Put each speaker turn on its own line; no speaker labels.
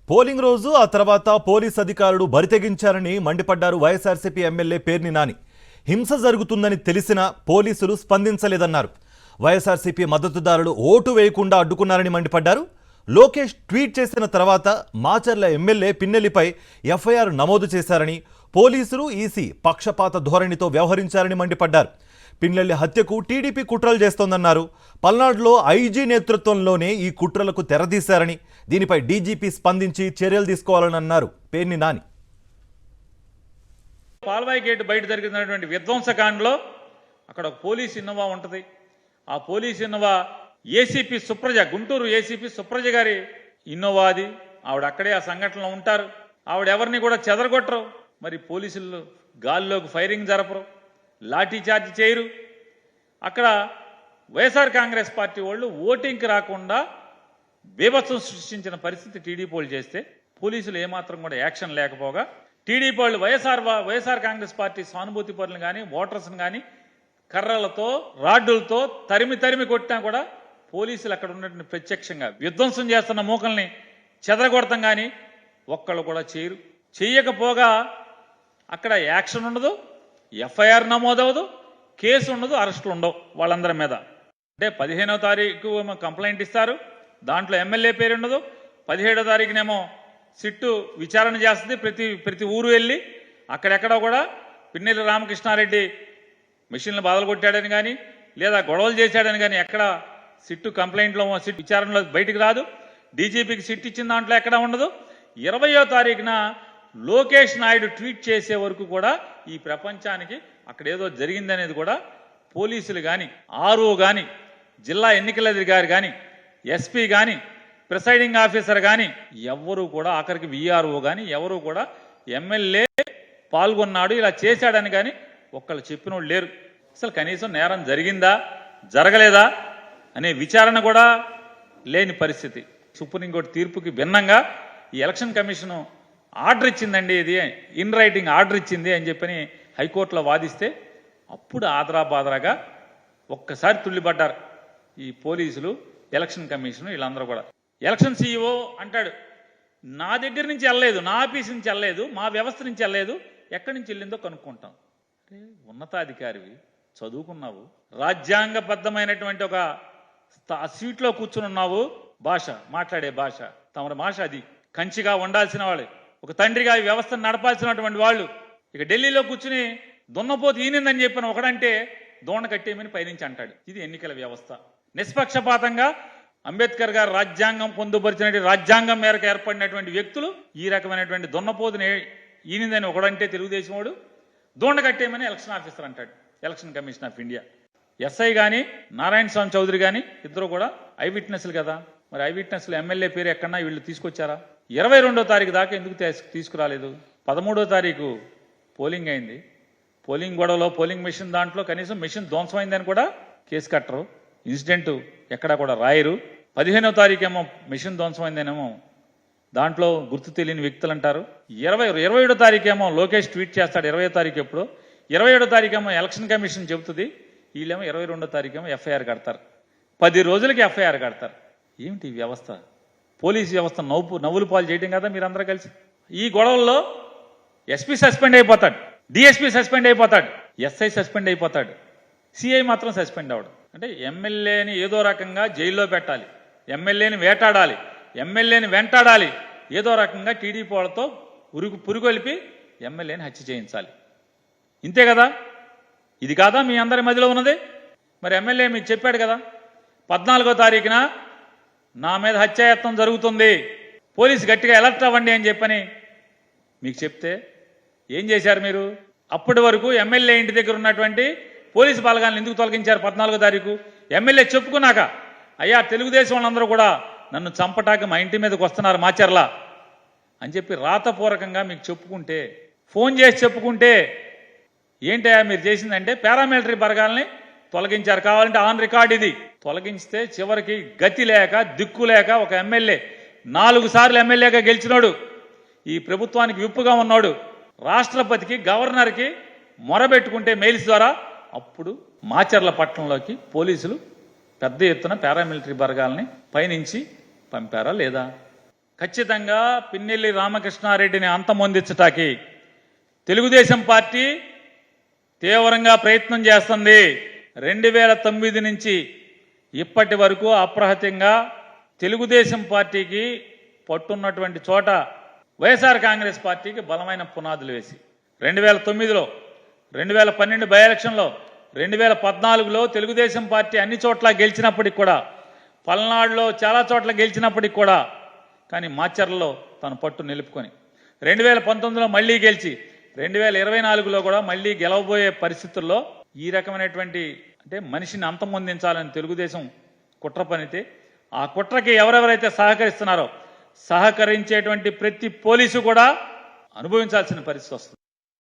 Polling రోజు ఆ తర్వాత పోలీస్ అధికారులు బరితెగించారని మండిపడ్డారు వైఎస్ఆర్సీపీ ఎమ్మెల్యే పేర్ని నాని. హింస జరుగుతుందని తెలిసినా పోలీసులు స్పందించలేదన్నారు. వైఎస్ఆర్సీపీ మద్దతుదారులు ఓటు వేయకుండా అడ్డుకున్నారని మండిపడ్డారు. లోకేష్ ట్వీట్ చేసిన తర్వాత మాచర్ల ఎమ్మెల్యే పిన్నెల్లిపై ఎఫ్ఐఆర్ నమోదు చేశారని, పోలీసులు ఈసీ పక్షపాత ధోరణితో వ్యవహరించారని మండిపడ్డారు. పిన్నెల్లి హత్యకు టీడీపీ కుట్రలు చేస్తోందన్నారు. పల్నాడులో ఐజీ నేతృత్వంలోనే ఈ కుట్రలకు తెరదీశారని, దీనిపై డీజీపీ స్పందించి చర్యలు తీసుకోవాలని అన్నారు పేర్ని నాని.
పాల్వాయి గేట్ బయట జరిగినటువంటి విధ్వంసకాండలో అక్కడ ఒక పోలీస్ ఇన్నోవా ఉంటుంది. ఆ police Innova ACP Supraja, Guntur ACP Supraja గారి ఇన్నోవా అది. ఆవిడ అక్కడే ఆ సంఘటనలో ఉంటారు. ఆవిడ ఎవరిని కూడా చెదరగొట్టరు. మరి పోలీసులు గాల్లోకి ఫైరింగ్ జరపరు, లాఠీ చార్జ్ చేయరు. అక్కడ వైఎస్ఆర్ కాంగ్రెస్ పార్టీ వాళ్ళు ఓటింగ్కి రాకుండా బీభత్సం సృష్టించిన పరిస్థితి టీడీపీ వాళ్ళు చేస్తే పోలీసులు ఏమాత్రం కూడా యాక్షన్ లేకపోగా టీడీపీ వాళ్ళు వైఎస్ఆర్ కాంగ్రెస్ పార్టీ సానుభూతి పరులను కానీ ఓటర్స్ని కానీ కర్రలతో రాడ్డులతో తరిమి కొట్టినా కూడా పోలీసులు అక్కడ ఉన్నటువంటి ప్రత్యక్షంగా విధ్వంసం చేస్తున్న మూకల్ని చెదరగొడతాం కానీ ఒక్కళ్ళు కూడా చేయరు. చెయ్యకపోగా అక్కడ యాక్షన్ ఉండదు, ఎఫ్ఐఆర్ నమోదవదు, కేసు ఉండదు, అరెస్టులు ఉండవు వాళ్ళందరి మీద. అంటే 15వ తారీఖు కంప్లైంట్ ఇస్తారు, దాంట్లో ఎమ్మెల్యే పేరు ఉండదు. 17వ తారీఖునేమో సిట్టు విచారణ చేస్తుంది. ప్రతి ఊరు వెళ్ళి అక్కడెక్కడ కూడా పిన్నెల్లి రామకృష్ణారెడ్డి మిషన్లు బదలు కొట్టాడని కానీ లేదా గొడవలు చేశాడని కానీ ఎక్కడ సిట్టు కంప్లైంట్లో సిట్ విచారణలో బయటికి రాదు. డీజీపీకి సిట్ ఇచ్చిన దాంట్లో ఎక్కడ ఉండదు. 20వ తారీఖున లోకేష్ నాయుడు ట్వీట్ చేసే వరకు కూడా ఈ ప్రపంచానికి అక్కడ ఏదో జరిగిందనేది కూడా పోలీసులు కానీ, ఆర్ఓ కానీ, జిల్లా ఎన్నికల అధికారి కానీ, ఎస్పీ కానీ, ప్రిసైడింగ్ ఆఫీసర్ కానీ ఎవరు కూడా, ఆఖరికి విఆర్ఓ కానీ ఎవరు కూడా ఎమ్మెల్యే పాల్గొన్నాడు ఇలా చేశాడని కానీ ఒక్కళ్ళు చెప్పినోళ్ళు లేరు. అసలు కనీసం నేరం జరిగిందా జరగలేదా అనే విచారణ కూడా లేని పరిస్థితి. సుప్రీంకోర్టు తీర్పుకి భిన్నంగా ఈ ఎలక్షన్ కమిషను ఆర్డర్ ఇచ్చిందండి, ఇది ఇన్ రైటింగ్ ఆర్డర్ ఇచ్చింది అని చెప్పని హైకోర్టులో వాదిస్తే అప్పుడు ఆదరాబాదరాగా ఒక్కసారి తుళ్ళిపడ్డారు ఈ పోలీసులు, ఎలక్షన్ కమిషను, వీళ్ళందరూ కూడా. ఎలక్షన్ సీఈఓ అంటాడు, నా దగ్గర నుంచి వెళ్ళలేదు, నా ఆఫీస్ నుంచి వెళ్ళలేదు, మా వ్యవస్థ నుంచి వెళ్ళలేదు, ఎక్కడి నుంచి వెళ్ళిందో కనుక్కుంటాం. అంటే ఉన్నతాధికారివి, చదువుకున్నావు, రాజ్యాంగబద్ధమైనటువంటి ఒక సీట్లో కూర్చుని ఉన్నావు, భాష మాట్లాడే భాష తమ భాష అది కంచిగా ఉండాల్సిన వాళ్ళు, ఒక తండ్రిగా ఈ వ్యవస్థను నడపాల్సినటువంటి వాళ్ళు ఇక ఢిల్లీలో కూర్చుని దున్నపోతు ఈనిందని చెప్పిన ఒకడంటే దోణ కట్టేయమని పైనుంచి అంటాడు. ఇది ఎన్నికల వ్యవస్థ. నిష్పక్షపాతంగా అంబేద్కర్ గారు రాజ్యాంగం పొందుపరిచినటువంటి రాజ్యాంగం మేరకు ఏర్పడినటువంటి వ్యక్తులు ఈ రకమైనటువంటి దున్నపోతుని ఈనిందని ఒకడంటే తెలుగుదేశం వాడు దోణ కట్టేయమని ఎలక్షన్ ఆఫీసర్ అంటాడు, election commission of India. SI కానీ నారాయణ స్వామి చౌదరి కానీ ఇద్దరు కూడా ఐ విట్నెస్లు కదా. మరి ఐ విట్నెస్లు ఎమ్మెల్యే పేరు ఎక్కడన్నా వీళ్ళు తీసుకొచ్చారా? 22వ తారీఖు దాకా ఎందుకు తీసుకురాలేదు? 13వ తారీఖు పోలింగ్ అయింది. పోలింగ్ గొడవలో పోలింగ్ మెషిన్ దాంట్లో కనీసం మెషిన్ ధ్వంసమైందని కూడా కేసు కట్టరు, ఇన్సిడెంట్ ఎక్కడా కూడా రాయరు. 15వ తారీఖు ఏమో మెషిన్ ధ్వంసమైందనేమో దాంట్లో గుర్తు తెలియని వ్యక్తులు అంటారు. 27వ తారీఖు ఏమో లోకేష్ ట్వీట్ చేస్తాడు, 20వ తారీఖు ఎప్పుడు, 27వ తారీఖు ఏమో ఎలక్షన్ కమిషన్ చెబుతుంది, వీళ్ళేమో 22వ తారీఖు ఏమో ఎఫ్ఐఆర్ కడతారు. 10 రోజులకి ఎఫ్ఐఆర్ కడతారు. ఏమిటి వ్యవస్థ? పోలీసు వ్యవస్థ నవ్వులు పాలు చేయడం కదా మీరందరూ కలిసి. ఈ గొడవల్లో ఎస్పీ సస్పెండ్ అయిపోతాడు, డిఎస్పీ సస్పెండ్ అయిపోతాడు, ఎస్ఐ సస్పెండ్ అయిపోతాడు, సిఐ మాత్రం సస్పెండ్ అవ్వడు. అంటే ఎమ్మెల్యేని ఏదో రకంగా జైల్లో పెట్టాలి, ఎమ్మెల్యేని వేటాడాలి, ఎమ్మెల్యేని వెంటాడాలి, ఏదో రకంగా టీడీపీ వాళ్ళతో పురుగొలిపి ఎమ్మెల్యేని హత్య చేయించాలి. ఇంతే కదా? ఇది కాదా మీ అందరి మధ్యలో ఉన్నది? మరి ఎమ్మెల్యే మీకు చెప్పాడు కదా, 14వ తారీఖున నా మీద హత్యాయత్నం జరుగుతుంది, పోలీసు గట్టిగా అలర్ట్ అవ్వండి అని చెప్పని మీకు చెప్తే ఏం చేశారు మీరు? అప్పటి వరకు ఎమ్మెల్యే ఇంటి దగ్గర ఉన్నటువంటి పోలీసు బలగాలను ఎందుకు తొలగించారు? 14వ తారీఖు ఎమ్మెల్యే చెప్పుకున్నాక, అయ్యా తెలుగుదేశం వాళ్ళందరూ కూడా నన్ను చంపటాక మా ఇంటి మీదకి వస్తున్నారు మాచర్ల అని చెప్పి రాతపూర్వకంగా మీకు చెప్పుకుంటే, ఫోన్ చేసి చెప్పుకుంటే, ఏంటయ్యా మీరు చేసిందంటే పారామిలిటరీ బలగాల్ని తొలగించారు, కావాలంటే ఆన్ రికార్డ్ ఇది. తొలగించితే చివరికి గతి లేక దిక్కు లేక ఒక ఎమ్మెల్యే 4 సార్లు ఎమ్మెల్యేగా గెలిచినాడు, ఈ ప్రభుత్వానికి విప్పుగా ఉన్నాడు, రాష్ట్రపతికి గవర్నర్కి మొరబెట్టుకుంటే మెయిల్స్ ద్వారా అప్పుడు మాచర్ల పట్టణంలోకి పోలీసులు పెద్ద ఎత్తున పారామిలిటరీ బలగాల్ని పైనుంచి పంపారా లేదా? ఖచ్చితంగా పిన్నెల్లి రామకృష్ణారెడ్డిని అంతమొందించటానికి తెలుగుదేశం పార్టీ తీవ్రంగా ప్రయత్నం చేస్తుంది. 2009 నుంచి ఇప్పటి వరకు అప్రహతంగా తెలుగుదేశం పార్టీకి పట్టున్నటువంటి చోట వైఎస్ఆర్ కాంగ్రెస్ పార్టీకి బలమైన పునాదులు వేసి 2009లో 2012 బై ఎలక్షన్లో 2014లో తెలుగుదేశం పార్టీ అన్ని చోట్ల గెలిచినప్పటికి కూడా, పల్నాడులో చాలా చోట్ల గెలిచినప్పటికి కూడా, కానీ మాచర్లలో తన పట్టు నిలుపుకొని 2019లో మళ్ళీ గెలిచి 2024లో కూడా మళ్ళీ గెలవబోయే పరిస్థితుల్లో ఈ రకమైనటువంటి అంటే మనిషిని అంతమొందించాలని తెలుగుదేశం కుట్ర పనితే, ఆ కుట్రకి ఎవరెవరైతే సహకరిస్తున్నారో సహకరించేటువంటి ప్రతి పోలీసు కూడా అనుభవించాల్సిన పరిస్థితి వస్తుంది.